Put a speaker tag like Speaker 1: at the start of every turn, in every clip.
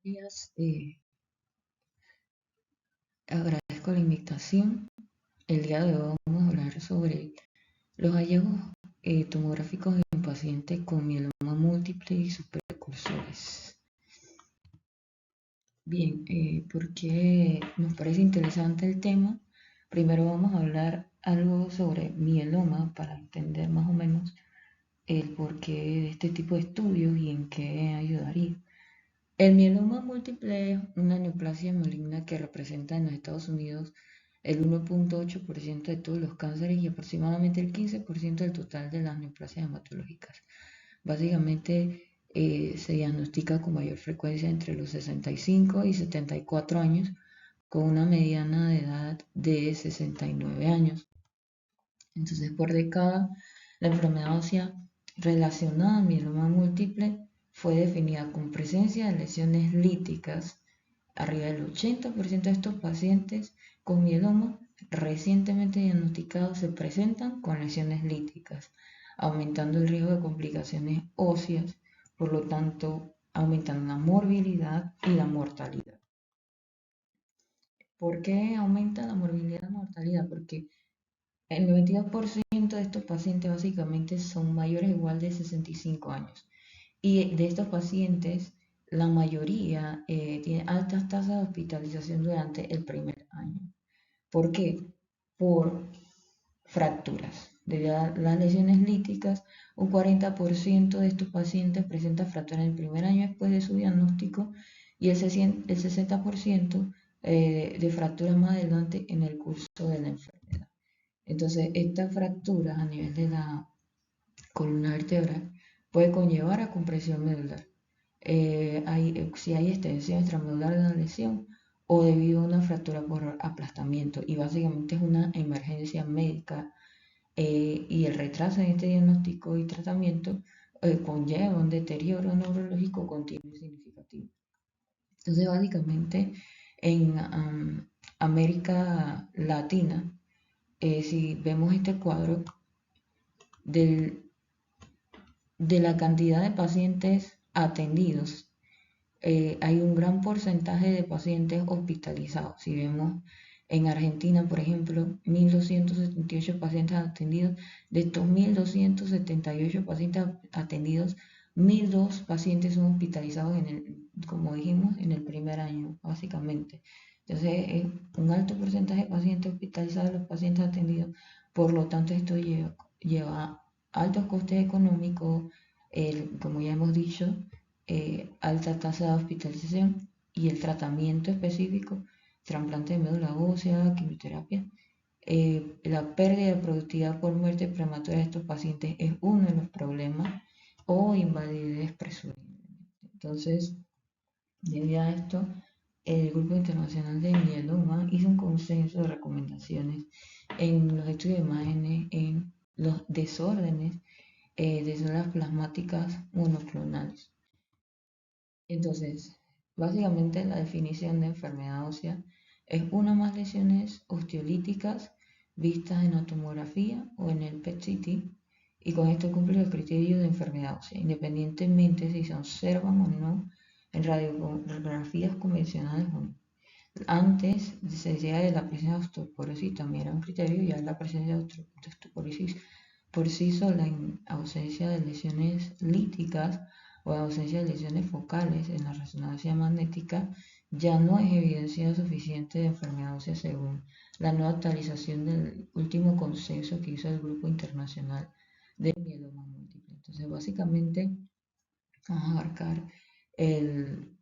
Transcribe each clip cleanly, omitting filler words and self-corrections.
Speaker 1: Días. Agradezco la invitación. El día de hoy vamos a hablar sobre los hallazgos tomográficos en pacientes con mieloma múltiple y sus precursores. Bien, ¿por qué nos parece interesante el tema? Primero vamos a hablar algo sobre mieloma para entender más o menos el porqué de este tipo de estudios y en qué ayudaría. El mieloma múltiple es una neoplasia maligna que representa en los Estados Unidos el 1,8% de todos los cánceres y aproximadamente el 15% del total de las neoplasias hematológicas. Básicamente se diagnostica con mayor frecuencia entre los 65 y 74 años, con una mediana de edad de 69 años. Entonces, por década, la enfermedad ósea relacionada al mieloma múltiple fue definida con presencia de lesiones líticas. Arriba del 80% de estos pacientes con mieloma recientemente diagnosticados se presentan con lesiones líticas, aumentando el riesgo de complicaciones óseas, por lo tanto, aumentando la morbilidad y la mortalidad. ¿Por qué aumenta la morbilidad y la mortalidad? Porque el 92% de estos pacientes básicamente son mayores o igual de 65 años. Y de estos pacientes, la mayoría tiene altas tasas de hospitalización durante el primer año. ¿Por qué? Por fracturas. Debido a las lesiones líticas, un 40% de estos pacientes presenta fracturas en el primer año después de su diagnóstico y el 60% de fracturas más adelante en el curso de la enfermedad. Entonces, estas fracturas a nivel de la columna vertebral puede conllevar a compresión medular. Si hay extensión extramedular de la lesión o debido a una fractura por aplastamiento, y básicamente es una emergencia médica, y el retraso en este diagnóstico y tratamiento conlleva un deterioro neurológico continuo y significativo. Entonces, básicamente en América Latina, si vemos este cuadro del de la cantidad de pacientes atendidos, hay un gran porcentaje de pacientes hospitalizados. Si vemos en Argentina, por ejemplo, 1.278 pacientes atendidos. De estos 1.278 pacientes atendidos, 1.002 pacientes son hospitalizados como dijimos, en el primer año, básicamente. Entonces, es un alto porcentaje de pacientes hospitalizados de los pacientes atendidos. Por lo tanto, esto lleva altos costes económicos, como ya hemos dicho, alta tasa de hospitalización y el tratamiento específico, trasplante de médula ósea, quimioterapia. La pérdida de productividad por muerte prematura de estos pacientes es uno de los problemas, o invalidez presumiblemente. Entonces, debido a esto, el Grupo Internacional de Mieloma hizo un consenso de recomendaciones en los estudios de imágenes en los desórdenes de células plasmáticas monoclonales. Entonces, básicamente la definición de enfermedad ósea es una o más lesiones osteolíticas vistas en la tomografía o en el PET-CT, y con esto cumple el criterio de enfermedad ósea, independientemente si se observan o no en radiografías convencionales o no. Antes se decía de la presencia de osteoporosis, también era un criterio, ya la presencia de osteoporosis por sí sola, en ausencia de lesiones líticas o en ausencia de lesiones focales en la resonancia magnética, ya no es evidencia suficiente de enfermedad ósea según la nueva actualización del último consenso que hizo el Grupo Internacional de Mieloma Múltiple. Entonces, básicamente, vamos a abarcar el,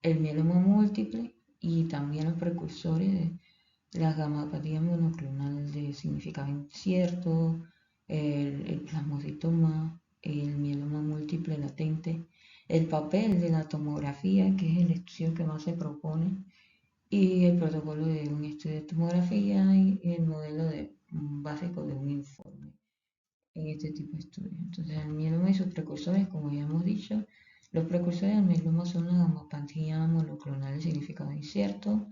Speaker 1: el mieloma múltiple y también los precursores de las gammatopatías monoclonales de significado incierto, el plasmocitoma, el mieloma múltiple latente, el papel de la tomografía, que es el estudio que más se propone, y el protocolo de un estudio de tomografía y el modelo básico de un informe en este tipo de estudios. Entonces, el mieloma y sus precursores, como ya hemos dicho, los precursores del mieloma son la gammopatía monoclonal de significado incierto,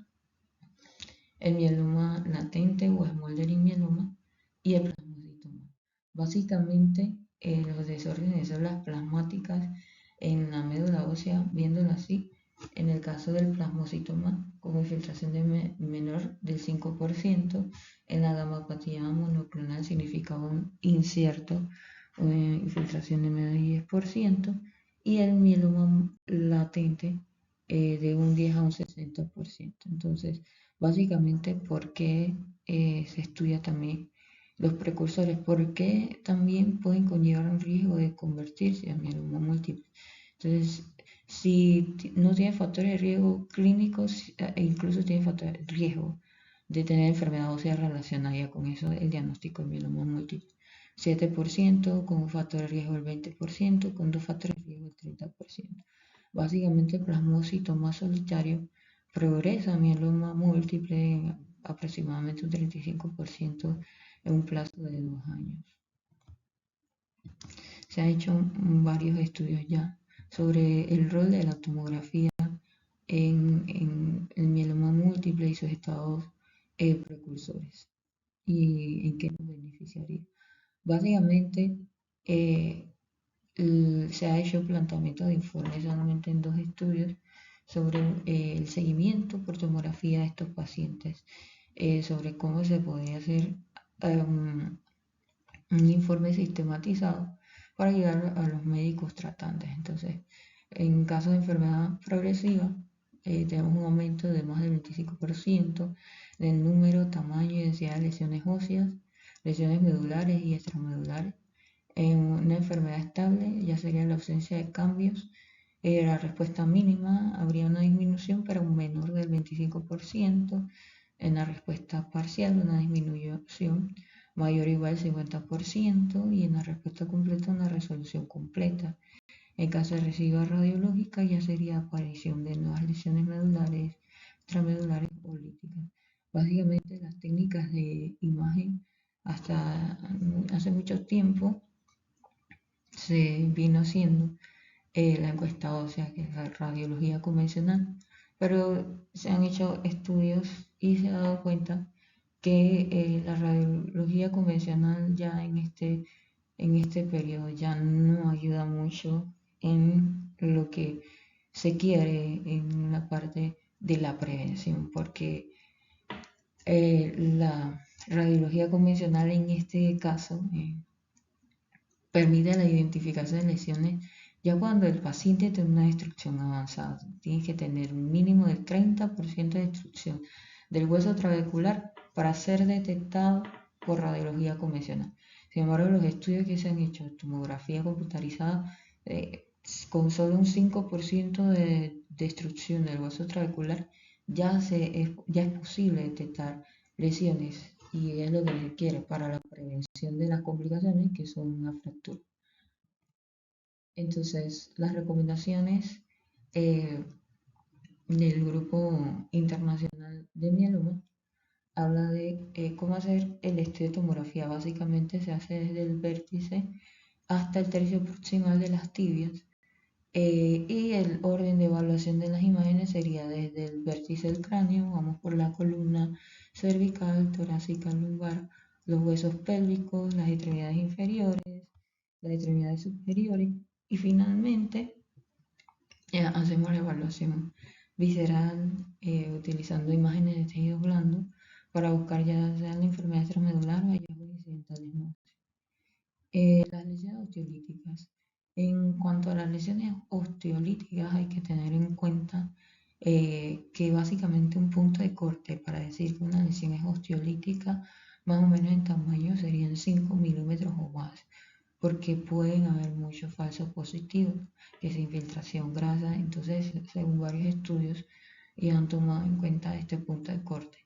Speaker 1: el mieloma latente o smoldering mieloma y el plasmocitoma. Básicamente, los desórdenes de células plasmáticas en la médula ósea, viéndolo así, en el caso del plasmocitoma, con infiltración de menor del 5%, en la gamapatía monoclonal significaba un incierto, una infiltración de menos del 10%, y el mieloma latente de un 10 a un 60%. Entonces, básicamente, ¿por qué se estudia también los precursores? Porque también pueden conllevar un riesgo de convertirse a mieloma múltiple. Entonces, si no tiene factores de riesgo clínicos e incluso tiene factores de riesgo de tener enfermedad ósea relacionada ya con eso, el diagnóstico de mieloma múltiple. 7%, con un factor de riesgo del 20%, con dos factores de riesgo del 30%. Básicamente, el plasmocitoma solitario progresa a mieloma múltiple en aproximadamente un 35% en un plazo de 2 años. Se han hecho varios estudios ya sobre el rol de la tomografía en el mieloma múltiple y sus estados precursores y en qué nos beneficiaría. Básicamente, eh, se ha hecho planteamiento de informes solamente en 2 estudios sobre el seguimiento por tomografía de estos pacientes, sobre cómo se podría hacer un informe sistematizado para ayudar a los médicos tratantes. Entonces, en caso de enfermedad progresiva, tenemos un aumento de más del 25% del número, tamaño y densidad de lesiones óseas, lesiones medulares y extramedulares. En una enfermedad estable ya sería la ausencia de cambios. La respuesta mínima habría una disminución, pero un menor del 25%. En la respuesta parcial, una disminución mayor o igual al 50%. Y en la respuesta completa, una resolución completa. En caso de recidiva radiológica, ya sería aparición de nuevas lesiones medulares, extramedulares o líticas. Básicamente, las técnicas de imagen hasta hace mucho tiempo se vino haciendo la encuesta ósea, que es la radiología convencional, pero se han hecho estudios y se ha dado cuenta que la radiología convencional ya en este periodo ya no ayuda mucho en lo que se quiere en la parte de la prevención, porque la radiología convencional en este caso permite la identificación de lesiones ya cuando el paciente tiene una destrucción avanzada. Tiene que tener un mínimo del 30% de destrucción del hueso trabecular para ser detectado por radiología convencional. Sin embargo, los estudios que se han hecho de tomografía computarizada, con solo un 5% de destrucción del hueso trabecular, ya es posible detectar lesiones y es lo que se quiere para la prevención de las complicaciones que son una fractura. Entonces, las recomendaciones eh, del Grupo Internacional de Mieloma habla de cómo hacer el estudio de tomografía. Básicamente se hace desde el vértice hasta el tercio proximal de las tibias, y el orden de evaluación de las imágenes sería desde el vértice del cráneo, vamos por la columna cervical, torácica, lumbar, los huesos pélvicos, las extremidades inferiores, las extremidades superiores y finalmente hacemos la evaluación visceral utilizando imágenes de tejido blando para buscar ya sea la enfermedad extramedular o hallazgos incidentales no. Las lesiones osteolíticas. En cuanto a las lesiones osteolíticas, hay que tener en cuenta que básicamente un punto de corte para decir que una lesión es osteolítica, más o menos en tamaño, serían 5 milímetros o más, porque pueden haber muchos falsos positivos, que es infiltración grasa. Entonces, según varios estudios, ya han tomado en cuenta este punto de corte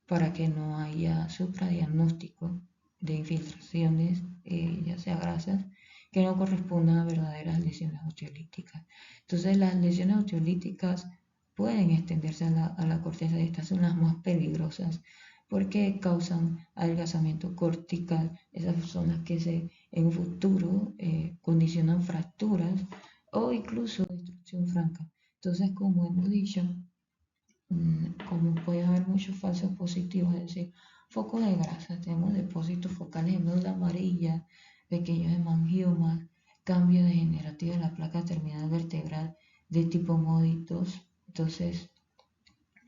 Speaker 1: para que no haya supradiagnóstico de infiltraciones, ya sea grasas, que no correspondan a verdaderas lesiones osteolíticas. Entonces, las lesiones osteolíticas pueden extenderse a la corteza, y estas son las más peligrosas porque causan adelgazamiento cortical. Esas son las que en un futuro condicionan fracturas o incluso destrucción franca. Entonces, como hemos dicho, como puede haber muchos falsos positivos, es decir, focos de grasa, tenemos depósitos focales de médula amarilla, pequeños hemangiomas, cambio degenerativo de la placa terminal vertebral de tipo MODY 2. Entonces,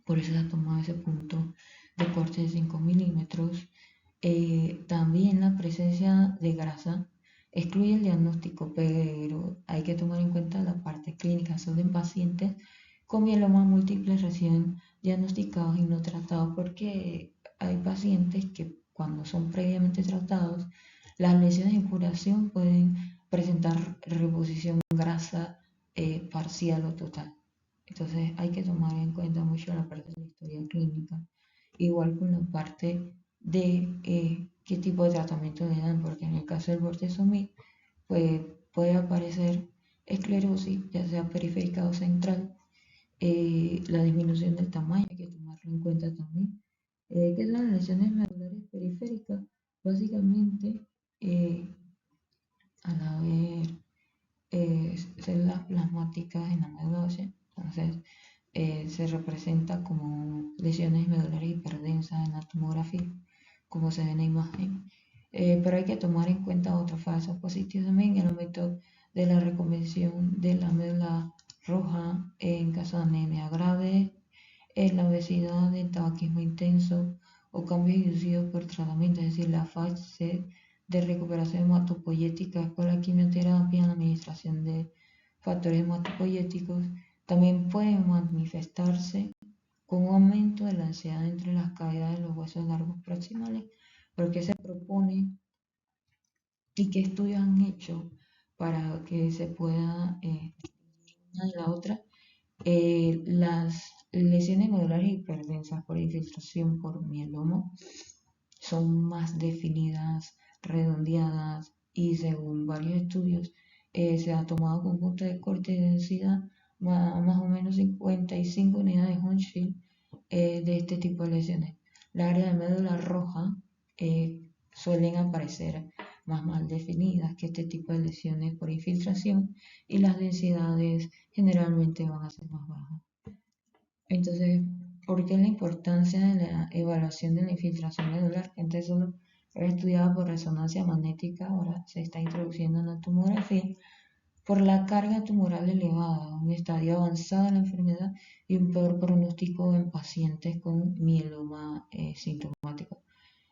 Speaker 1: por eso se ha tomado ese punto de corte de 5 milímetros. También la presencia de grasa excluye el diagnóstico, pero hay que tomar en cuenta la parte clínica. Son en pacientes con mieloma múltiples recién diagnosticados y no tratados, porque hay pacientes que cuando son previamente tratados, las lesiones en curación pueden presentar reposición grasa parcial o total. Entonces hay que tomar en cuenta mucho la parte de la historia clínica, igual con la parte de qué tipo de tratamiento le dan, porque en el caso del bortezomib pues, puede aparecer esclerosis, ya sea periférica o central, la disminución del tamaño, hay que tomarlo en cuenta también. ¿Qué son las lesiones medulares periféricas? Básicamente, al haber células plasmáticas en la médula ósea, entonces se representa como lesiones medulares hiperdensas en la tomografía, como se ve en la imagen. Pero hay que tomar en cuenta otros falsos positivos también, el aumento de la reconvención de la médula roja en caso de anemia grave, la obesidad, el tabaquismo intenso o cambios inducidos por tratamiento, es decir, la fase de recuperación hematopoyética por la quimioterapia, la administración de factores hematopoyéticos, también pueden manifestarse con un aumento de la ansiedad entre las caídas de los huesos largos proximales. ¿Pero qué se propone y qué estudios han hecho para que se pueda una de la otra? Las lesiones medulares hiperdensas por infiltración por mieloma son más definidas, redondeadas y según varios estudios se ha tomado con punto de corte de densidad más o menos 55 unidades Hounsfield de este tipo de lesiones. La área de médula roja suelen aparecer más mal definidas que este tipo de lesiones por infiltración y las densidades generalmente van a ser más bajas. Entonces, ¿por qué la importancia de la evaluación de la infiltración medular? Antes solo era estudiada por resonancia magnética, ahora se está introduciendo en la tomografía por la carga tumoral elevada, un estadio avanzado de la enfermedad y un peor pronóstico en pacientes con mieloma sintomático.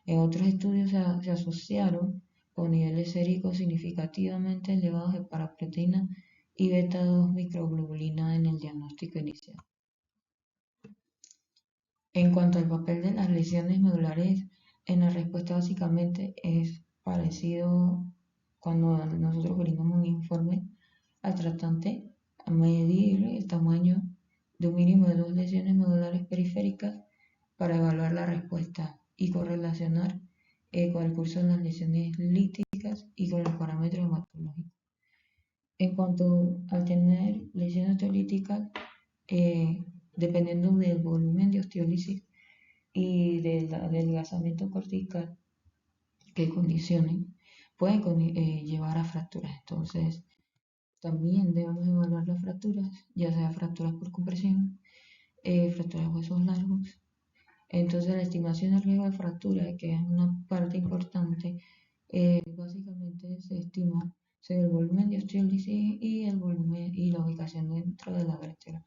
Speaker 1: En otros estudios se asociaron con niveles séricos significativamente elevados de paraproteína y beta 2 microglobulina en el diagnóstico inicial. En cuanto al papel de las lesiones medulares en la respuesta, básicamente es parecido cuando nosotros brindamos un informe al tratante a medir el tamaño de un mínimo de 2 lesiones medulares periféricas para evaluar la respuesta y correlacionar con el curso de las lesiones líticas y con los parámetros hematológicos. En cuanto al tener lesiones osteolíticas, dependiendo del volumen de osteólisis y del adelgazamiento cortical que condicionen, pueden llevar a fracturas. Entonces, también debemos evaluar las fracturas, ya sea fracturas por compresión, fracturas de huesos largos. Entonces, la estimación del riesgo de fractura, que es una parte importante, básicamente se estima según el volumen de osteólisis y el volumen y la ubicación dentro de la vértebra.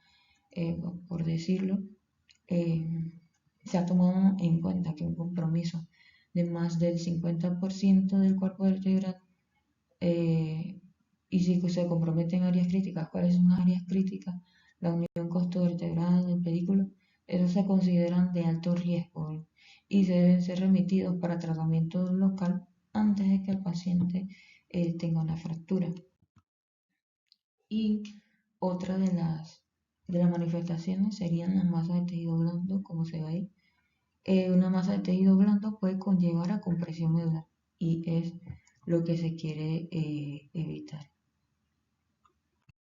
Speaker 1: Por decirlo, se ha tomado en cuenta que un compromiso de más del 50% del cuerpo vertebral y si se comprometen áreas críticas, ¿cuáles son las áreas críticas? La unión costo-vertebral del pedículo, esos se consideran de alto riesgo y se deben ser remitidos para tratamiento local antes de que el paciente tenga una fractura. Y otra de las manifestaciones serían las masas de tejido blando, como se ve ahí. Una masa de tejido blando puede conllevar a compresión medular y es lo que se quiere evitar.